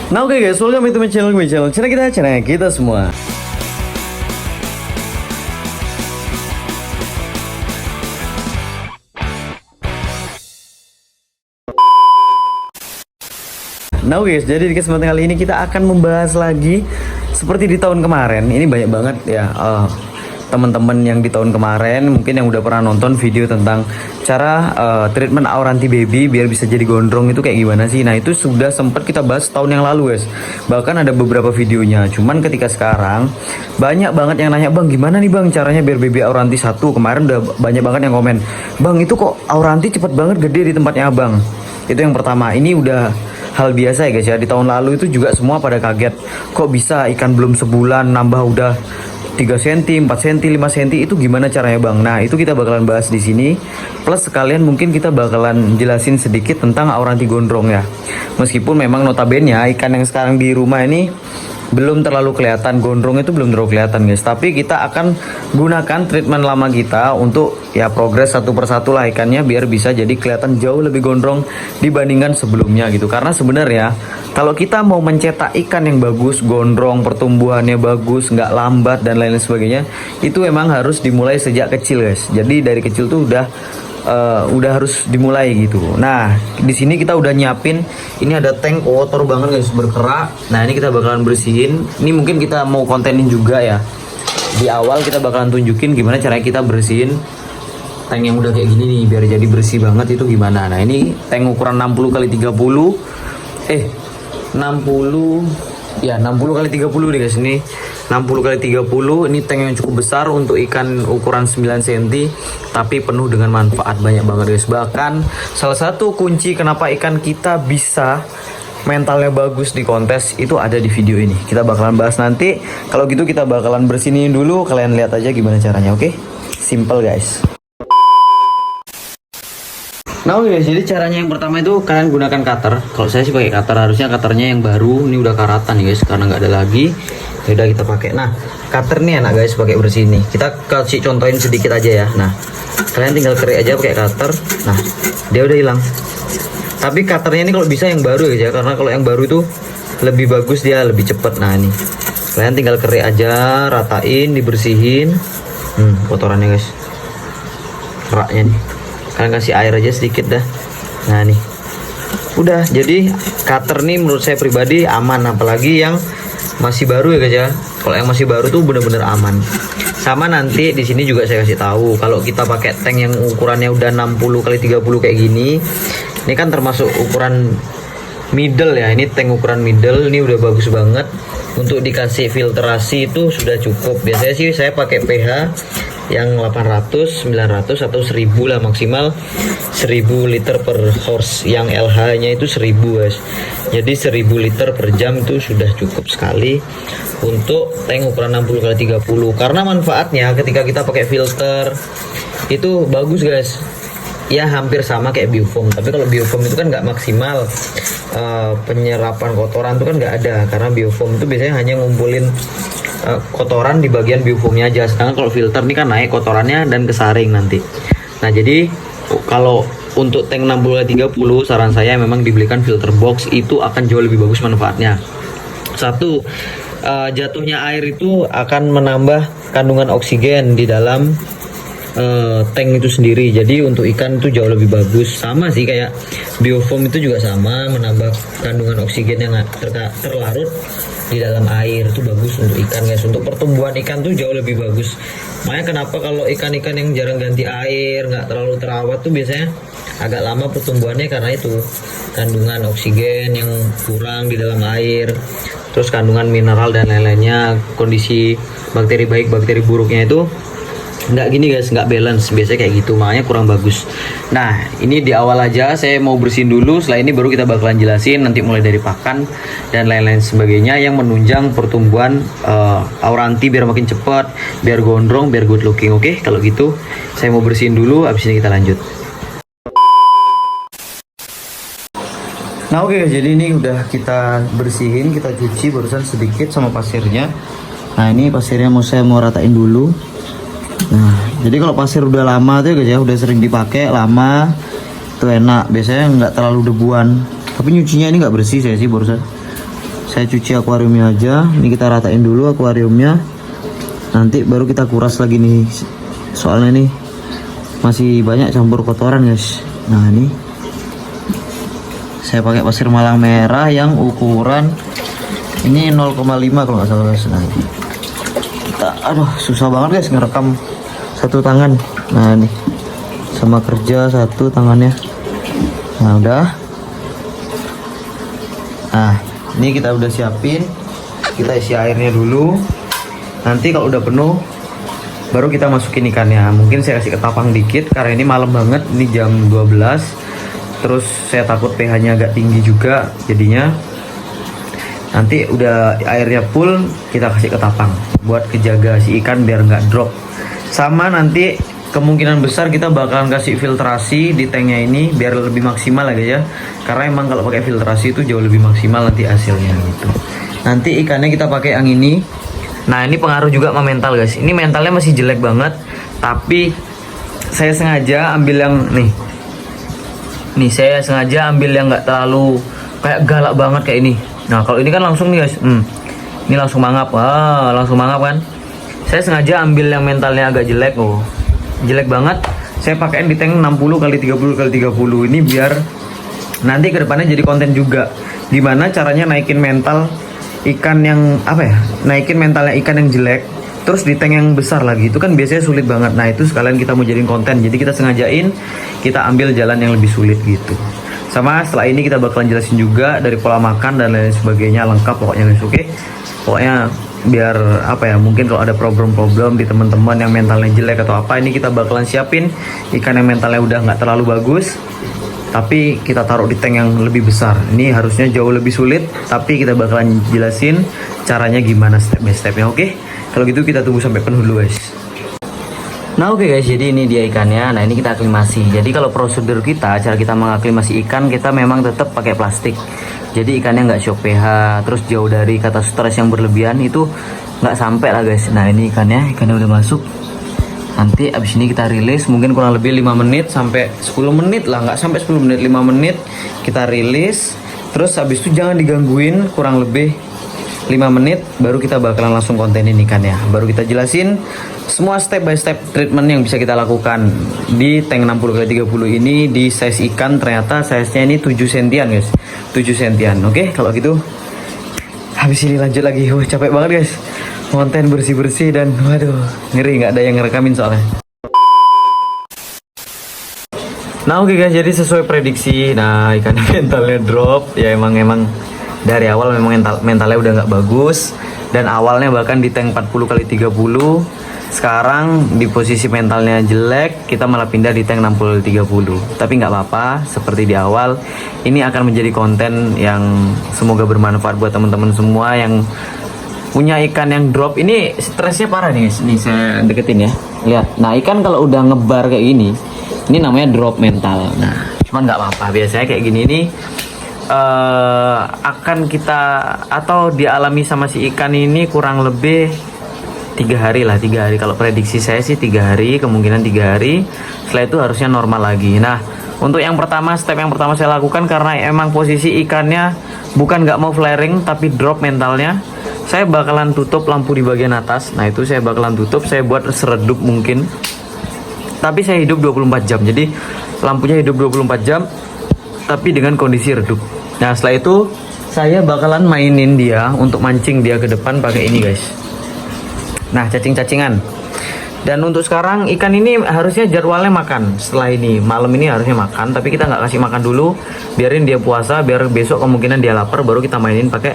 Nah oke guys, welcome to my channel, channel kita semua. Nah guys, jadi di kesempatan kali ini kita akan membahas lagi seperti di tahun kemarin. Ini banyak banget ya teman-teman yang di tahun kemarin mungkin yang udah pernah nonton video tentang cara treatment Auranti baby biar bisa jadi gondrong itu kayak gimana sih. Nah itu sudah sempat kita bahas tahun yang lalu guys, bahkan ada beberapa videonya. Cuman ketika sekarang banyak banget yang nanya, bang gimana nih bang caranya biar baby Auranti satu. Kemarin udah banyak banget yang komen, bang itu kok Auranti cepet banget gede di tempatnya abang. Itu yang pertama. Ini udah hal biasa ya guys ya. Di tahun lalu itu juga semua pada kaget, kok bisa ikan belum sebulan nambah udah 3 cm, 4 cm, 5 cm, itu gimana caranya bang? Nah itu kita bakalan bahas di sini. Plus sekalian mungkin kita bakalan jelasin sedikit tentang Auranti gondrong ya. Meskipun memang notabene ikan yang sekarang di rumah ini belum terlalu kelihatan, gondrong itu belum terlalu kelihatan guys. Tapi kita akan gunakan treatment lama kita untuk ya progres satu persatu lah ikannya biar bisa jadi kelihatan jauh lebih gondrong dibandingkan sebelumnya gitu. Karena sebenarnya kalau kita mau mencetak ikan yang bagus, gondrong, pertumbuhannya bagus, nggak lambat dan lain-lain sebagainya, itu emang harus dimulai sejak kecil guys. Jadi dari kecil tuh udah harus dimulai gitu. Nah di sini kita udah nyiapin, ini ada tank kotor banget guys, berkerak. Nah ini kita bakalan bersihin. Ini mungkin kita mau kontenin juga ya. Di awal kita bakalan tunjukin gimana caranya kita bersihin tank yang udah kayak gini nih biar jadi bersih banget itu gimana. Nah ini tank ukuran 60 kali 30 60 ya 60 kali 30 nih guys. Ini 60 kali 30. Ini tank yang cukup besar untuk ikan ukuran 9 cm tapi penuh dengan manfaat banyak banget guys. Bahkan salah satu kunci kenapa ikan kita bisa mentalnya bagus di kontes itu ada di video ini. Kita bakalan bahas nanti. Kalau gitu kita bakalan bersiniin dulu, kalian lihat aja gimana caranya, oke? Simple guys. Nah guys, jadi caranya yang pertama itu kalian gunakan cutter. Kalau saya sih pakai cutter, harusnya cutternya yang baru. Ini udah karatan guys, karena nggak ada lagi. Ya udah kita pakai. Nah, cutter nih enak guys pakai bersih nih. Kita kasih contohin sedikit aja ya. Nah, kalian tinggal kerik aja pakai cutter. Nah, dia udah hilang. Tapi cutternya ini kalau bisa yang baru ya, karena kalau yang baru itu lebih bagus, dia lebih cepet. Nah ini, kalian tinggal kerik aja, ratain, dibersihin. Kotorannya guys, keraknya nih. Kalian kasih air aja sedikit dah. Nah nih, udah. Jadi cutter nih menurut saya pribadi aman, apalagi yang masih baru ya guys ya. Kalau yang masih baru tuh bener-bener aman. Sama nanti di sini juga saya kasih tahu, kalau kita pakai tank yang ukurannya udah 60 kali 30 kayak gini, ini kan termasuk ukuran middle ya. Ini tank ukuran middle, ini udah bagus banget. Untuk dikasih filtrasi itu sudah cukup. Biasanya sih saya pakai pH yang 800, 900 atau 1000 lah, maksimal 1000 liter per horse. Yang LH nya itu 1000 guys. Jadi 1000 liter per jam itu sudah cukup sekali untuk tank ukuran 60 kali 30. Karena manfaatnya ketika kita pakai filter itu bagus guys. Ya hampir sama kayak biofoam, tapi kalau biofoam itu kan nggak maksimal penyerapan kotoran itu kan nggak ada, karena biofoam itu biasanya hanya ngumpulin kotoran di bagian biofoamnya aja. Sedangkan kalau filter ini kan naik kotorannya dan kesaring nanti. Nah jadi kalau untuk tank 60 kali 30 saran saya memang dibelikan filter box, itu akan jauh lebih bagus manfaatnya. Satu, jatuhnya air itu akan menambah kandungan oksigen di dalam tank itu sendiri. Jadi untuk ikan itu jauh lebih bagus. Sama sih kayak biofoam itu juga sama, menambah kandungan oksigen yang terlarut di dalam air. Itu bagus untuk ikan guys. Untuk pertumbuhan ikan tuh jauh lebih bagus. Makanya kenapa kalau ikan-ikan yang jarang ganti air, nggak terlalu terawat tuh biasanya agak lama pertumbuhannya, karena itu kandungan oksigen yang kurang di dalam air, terus kandungan mineral dan lain-lainnya, kondisi bakteri baik bakteri buruknya itu nggak gini guys, nggak balance biasanya kayak gitu, makanya kurang bagus. Nah ini di awal aja saya mau bersihin dulu, setelah ini baru kita bakalan jelasin nanti mulai dari pakan dan lain-lain sebagainya yang menunjang pertumbuhan Auranti biar makin cepat, biar gondrong, biar good looking. Oke, kalau gitu saya mau bersihin dulu, habis ini kita lanjut. Nah oke, jadi ini udah kita bersihin, kita cuci barusan sedikit sama pasirnya. Nah ini pasirnya saya mau ratain dulu. Nah, jadi kalau pasir udah lama tuh guys ya, udah sering dipakai lama, tuh enak. Biasanya nggak terlalu debuan. Tapi nyucinya ini nggak bersih saya sih barusan. Saya cuci akuariumnya aja. Ini kita ratain dulu akuariumnya. Nanti baru kita kuras lagi nih. Soalnya nih masih banyak campur kotoran guys. Nah ini saya pakai pasir malang merah yang ukuran ini 0,5 kalau nggak salah guys. Nah, kita, aduh susah banget guys ngerekam satu tangan. Nah ini sama kerja satu tangannya. Nah udah. Nah ini kita udah siapin. Kita isi airnya dulu. Nanti kalau udah penuh baru kita masukin ikannya. Mungkin saya kasih ketapang dikit karena ini malam banget, ini jam 12. Terus saya takut pH-nya agak tinggi juga, jadinya nanti udah airnya full kita kasih ketapang buat kejaga si ikan biar nggak drop. Sama nanti kemungkinan besar kita bakalan kasih filtrasi di tanknya ini biar lebih maksimal lagi ya. Karena emang kalau pakai filtrasi itu jauh lebih maksimal nanti hasilnya gitu. Nanti ikannya kita pakai yang ini. Nah ini pengaruh juga sama mental guys. Ini mentalnya masih jelek banget, tapi saya sengaja ambil yang nih saya sengaja ambil yang nggak terlalu kayak galak banget kayak ini. Nah kalau ini kan langsung nih guys, ini langsung mangap, langsung mangap kan. Saya sengaja ambil yang mentalnya agak jelek, jelek banget. Saya pakaiin di tank 60 x 30 x 30 ini biar nanti kedepannya jadi konten juga. Gimana caranya naikin mental ikan yang naikin mentalnya ikan yang jelek terus di tank yang besar lagi, itu kan biasanya sulit banget. Nah itu sekalian kita mau jadiin konten, jadi kita sengajain kita ambil jalan yang lebih sulit gitu. Sama setelah ini kita bakalan jelasin juga dari pola makan dan lain sebagainya, lengkap pokoknya guys. Oke, pokoknya biar mungkin kalau ada problem-problem di teman-teman yang mentalnya jelek atau apa, ini kita bakalan siapin ikan yang mentalnya udah nggak terlalu bagus tapi kita taruh di tank yang lebih besar. Ini harusnya jauh lebih sulit, tapi kita bakalan jelasin caranya gimana step by stepnya. Oke, kalau gitu kita tunggu sampai penuh dulu guys. Nah oke guys, jadi ini dia ikannya. Nah ini kita aklimasi. Jadi kalau prosedur kita, cara kita mengaklimasi ikan, kita memang tetap pakai plastik. Jadi ikannya nggak shock pH, terus jauh dari kata stres yang berlebihan, itu nggak sampai lah guys. Nah ini ikannya udah masuk. Nanti abis ini kita rilis mungkin kurang lebih 5 menit sampai 10 menit lah, nggak sampai 10 menit, 5 menit kita rilis. Terus abis itu jangan digangguin, kurang lebih 5 menit baru kita bakalan langsung kontenin ikannya. Baru kita jelasin semua step by step treatment yang bisa kita lakukan di tank 60 x 30 ini. Di size ikan ternyata size-nya ini 7 sentian guys, 7 sentian. Oke, kalau gitu habis ini lanjut lagi. Capek banget guys, konten bersih-bersih dan waduh ngeri, nggak ada yang ngerekamin soalnya. Nah oke guys, jadi sesuai prediksi, nah ikan mentalnya drop ya. Emang dari awal memang mentalnya udah nggak bagus, dan awalnya bahkan di tank 40 x 30. Sekarang di posisi mentalnya jelek, kita malah pindah di tank 60 x 30. Tapi nggak apa-apa, seperti di awal, ini akan menjadi konten yang semoga bermanfaat buat teman-teman semua yang punya ikan yang drop. Ini stresnya parah nih guys. Nih saya deketin ya, lihat. Nah ikan kalau udah ngebar kayak ini namanya drop mental. Nah cuman nggak apa-apa, biasanya kayak gini nih akan kita atau dialami sama si ikan ini kurang lebih 3 hari lah, 3 hari. Kalau prediksi saya sih 3 hari, kemungkinan 3 hari. Setelah itu harusnya normal lagi. Nah untuk yang pertama, step yang pertama saya lakukan karena emang posisi ikannya bukan nggak mau flaring tapi drop mentalnya, saya bakalan tutup lampu di bagian atas. Nah itu saya bakalan tutup, saya buat seredup mungkin, tapi saya hidup 24 jam. Jadi lampunya hidup 24 jam tapi dengan kondisi redup. Nah setelah itu saya bakalan mainin dia untuk mancing dia ke depan pakai ini guys. Nah cacing-cacingan. Dan untuk sekarang ikan ini harusnya jadwalnya makan. Setelah ini malam ini harusnya makan, tapi kita nggak kasih makan dulu, biarin dia puasa, biar besok kemungkinan dia lapar, baru kita mainin pakai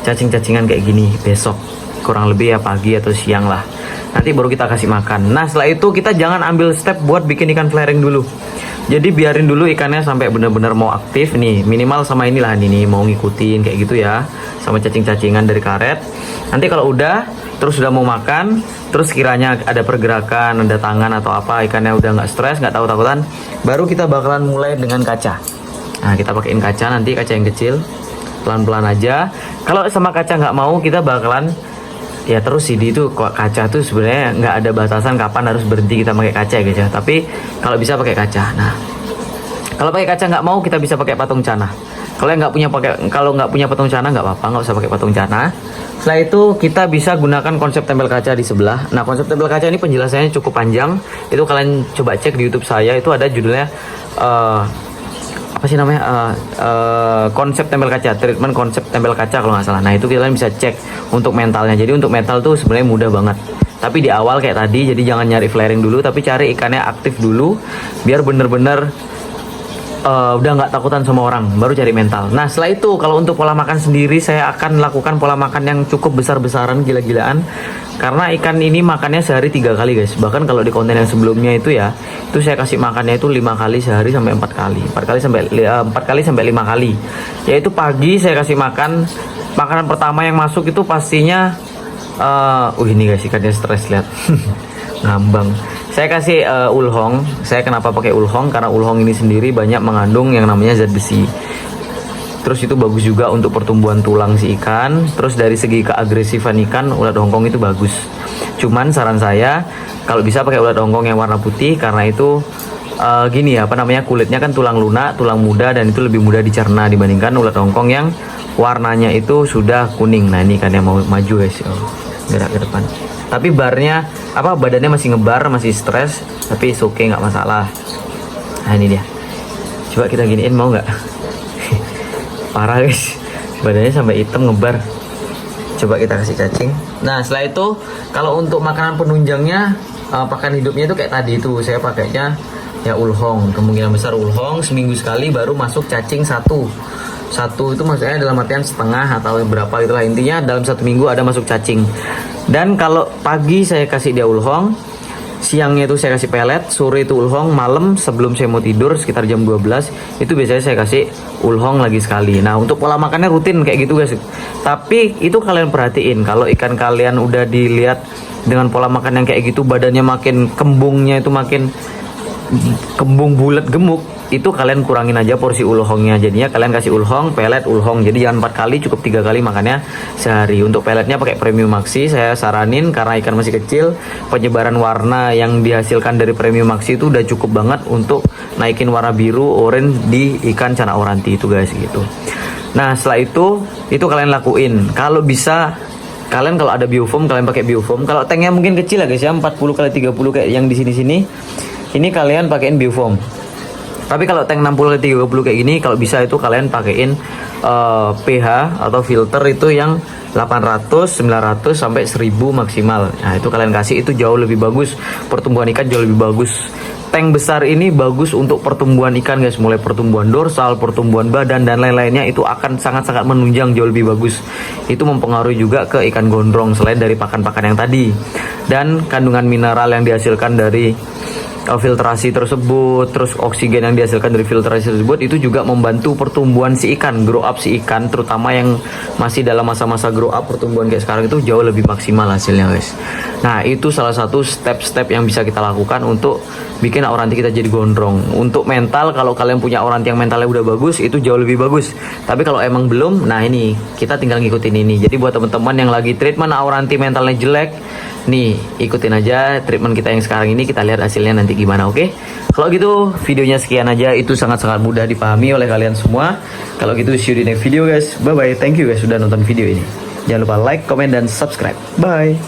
cacing-cacingan kayak gini besok, kurang lebih ya pagi atau siang lah. Nanti baru kita kasih makan. Nah setelah itu kita jangan ambil step buat bikin ikan flaring dulu. Jadi biarin dulu ikannya sampai benar-benar mau aktif nih, minimal sama inilah nih mau ngikutin kayak gitu ya, sama cacing-cacingan dari karet. Nanti kalau udah terus sudah mau makan, terus kiranya ada pergerakan, ada tangan atau apa, ikannya udah nggak stres, nggak takutan, baru kita bakalan mulai dengan kaca. Nah kita pakein kaca, nanti kaca yang kecil, pelan-pelan aja. Kalau sama kaca nggak mau, kita bakalan ya terus sih. Itu kaca tuh sebenarnya nggak ada batasan kapan harus berhenti kita pakai kaca ya guys ya. Tapi kalau bisa pakai kaca. Nah kalau pakai kaca nggak mau, kita bisa pakai patung canah. Kalau nggak punya patung cana nggak apa-apa, nggak usah pakai patung cana. Setelah itu kita bisa gunakan konsep tempel kaca di sebelah. Nah, konsep tempel kaca ini penjelasannya cukup panjang. Itu kalian coba cek di YouTube saya, itu ada judulnya apa sih namanya, konsep tempel kaca, treatment konsep tempel kaca kalau nggak salah. Nah, itu kalian bisa cek untuk mentalnya. Jadi untuk mental tuh sebenarnya mudah banget. Tapi di awal kayak tadi, jadi jangan nyari flaring dulu, tapi cari ikannya aktif dulu, biar bener-bener udah nggak takutan sama orang, baru cari mental. Nah, setelah itu kalau untuk pola makan sendiri, saya akan lakukan pola makan yang cukup besar-besaran, gila-gilaan, karena ikan ini makannya sehari 3 kali guys. Bahkan kalau di konten yang sebelumnya itu ya, itu saya kasih makannya itu 5 kali sehari sampai 4 kali 4 kali sampai 5 kali. Yaitu pagi saya kasih makan, makanan pertama yang masuk itu pastinya ini guys, ikannya stres, lihat. Ngambang. Saya kasih ulhong. Saya kenapa pakai ulhong? Karena ulhong ini sendiri banyak mengandung yang namanya zat besi. Terus itu bagus juga untuk pertumbuhan tulang si ikan. Terus dari segi keagresifan ikan, ulat hongkong itu bagus. Cuman saran saya kalau bisa pakai ulat hongkong yang warna putih, karena itu gini ya, kulitnya kan tulang lunak, tulang muda, dan itu lebih mudah dicerna dibandingkan ulat hongkong yang warnanya itu sudah kuning. Nah, ini kan yang mau maju guys. Gerak ke depan. Tapi badannya masih ngebar, masih stres, tapi oke, nggak masalah. Nah, ini dia. Coba kita giniin, mau nggak? Parah guys, badannya sampai hitam ngebar. Coba kita kasih cacing. Nah, setelah itu kalau untuk makanan penunjangnya, pakan hidupnya itu kayak tadi itu saya pakainya ya ulhong, kemungkinan besar ulhong. Seminggu sekali baru masuk cacing satu itu, maksudnya dalam artian setengah atau berapa itulah, intinya dalam 1 minggu ada masuk cacing. Dan kalau pagi saya kasih dia ulhong, siangnya itu saya kasih pelet, sore itu ulhong, malam sebelum saya mau tidur sekitar jam 12 itu biasanya saya kasih ulhong lagi sekali. Nah, untuk pola makannya rutin kayak gitu guys. Tapi itu kalian perhatiin, kalau ikan kalian udah dilihat dengan pola makan yang kayak gitu, badannya makin kembungnya itu makin kembung bulat gemuk, itu kalian kurangin aja porsi ulhongnya. Jadinya kalian kasih ulhong, pelet, ulhong. Jadi jangan 4 kali, cukup 3 kali makannya sehari. Untuk peletnya pakai premium maxi saya saranin, karena ikan masih kecil, penyebaran warna yang dihasilkan dari premium maxi itu udah cukup banget untuk naikin warna biru, orange di ikan cana oranti itu guys gitu. Nah, setelah itu kalian lakuin. Kalau bisa kalian, kalau ada biofoam kalian pakai biofoam. Kalau tanknya mungkin kecil ya guys ya, 40x30 kayak yang di sini, ini kalian pakein biofoam. Tapi kalau tank 60x30 kayak gini, kalau bisa itu kalian pakein pH atau filter itu yang 800, 900 sampai 1000 maksimal. Nah, itu kalian kasih, itu jauh lebih bagus. Pertumbuhan ikan jauh lebih bagus. Tank besar ini bagus untuk pertumbuhan ikan guys, mulai pertumbuhan dorsal, pertumbuhan badan, dan lain-lainnya itu akan sangat-sangat menunjang, jauh lebih bagus. Itu mempengaruhi juga ke ikan gondrong selain dari pakan-pakan yang tadi. Dan kandungan mineral yang dihasilkan dari filtrasi tersebut, terus oksigen yang dihasilkan dari filtrasi tersebut, itu juga membantu pertumbuhan si ikan, grow up si ikan, terutama yang masih dalam masa-masa grow up pertumbuhan kayak sekarang, itu jauh lebih maksimal hasilnya guys. Nah, itu salah satu step-step yang bisa kita lakukan untuk bikin oranti kita jadi gondrong. Untuk mental, kalau kalian punya oranti yang mentalnya udah bagus, itu jauh lebih bagus. Tapi kalau emang belum, nah ini kita tinggal ngikutin ini. Jadi buat teman-teman yang lagi treatment oranti mentalnya jelek, nih ikutin aja treatment kita yang sekarang ini, kita lihat hasilnya nanti gimana. Oke, kalau gitu videonya sekian aja, itu sangat-sangat mudah dipahami oleh kalian semua. Kalau gitu see you di next video guys, bye bye. Thank you guys sudah nonton video ini. Jangan lupa like, comment, dan subscribe. Bye.